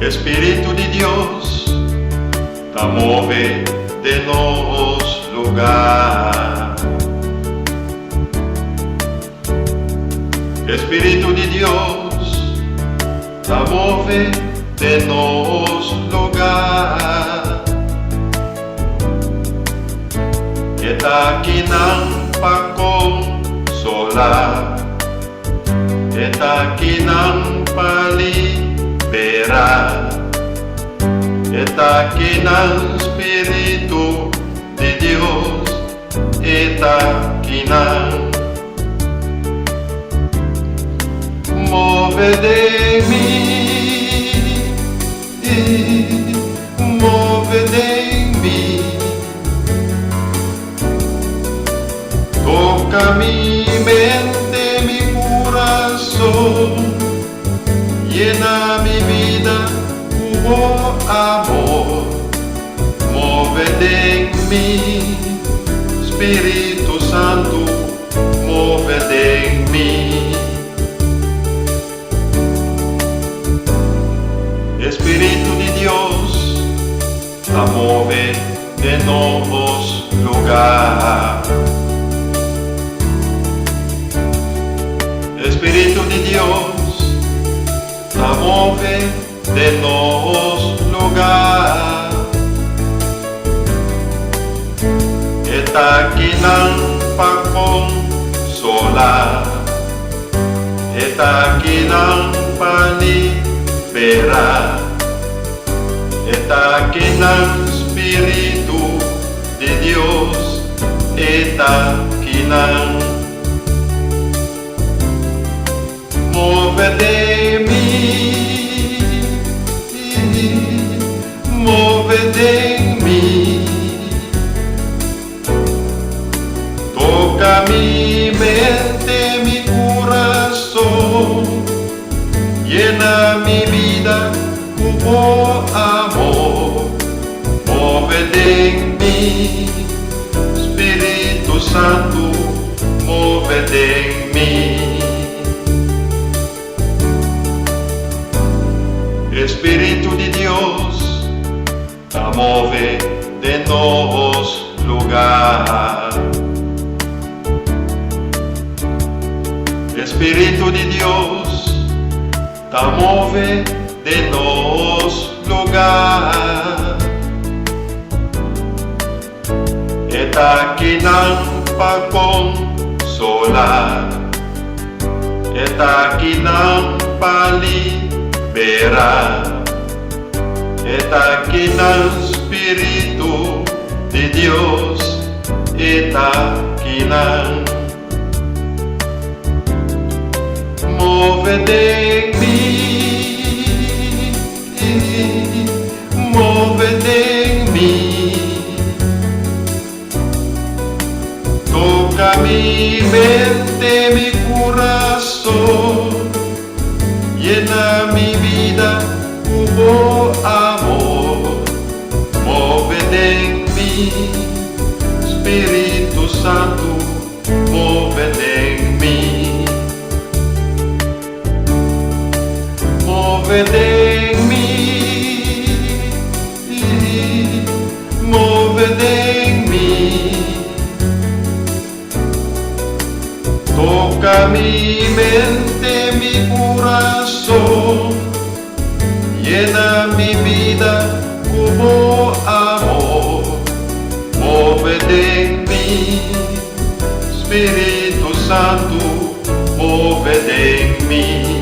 Espíritu de Dios, te mueve de nos lugar. Espíritu de Dios, te mueve de nos lugar. Que está aqui não para consolar, que está aqui não para liberar, que está aqui no Espírito de Deus, está aqui não. Move de mim, move de mim, toca mi mente, mi corazón, llena mi vida con amor, move de mí, Espíritu Santo, move de mí. Espíritu de Dios, te mueve de novos lugar. Espíritu de Dios, te mueve de novos lugar. Está aqui não para consolar, está aqui não para liberar, está aqui no Espírito de Deus, está aqui não. Move de mim, move de mim, toca mi mente, mi corazón, llena mi vida con amor, move de mí, Espíritu Santo, move de mí. Espíritu de Dios, te mueve de novos lugar. Espíritu de Dios, te mueve de nos lugar. Está aqui não para consolar, está aqui não para liberar, está aqui no Espírito de Deus, está aqui não. Move de mim, move de mim, toca mi mente, mi corazón, llena mi vida con amor, move de mí, Espíritu Santo, move de mí. Move de mí, move de mí, toca mi mente, mi corazón, llena mi vida como amor, move de mí, Espíritu Santo, move de mí.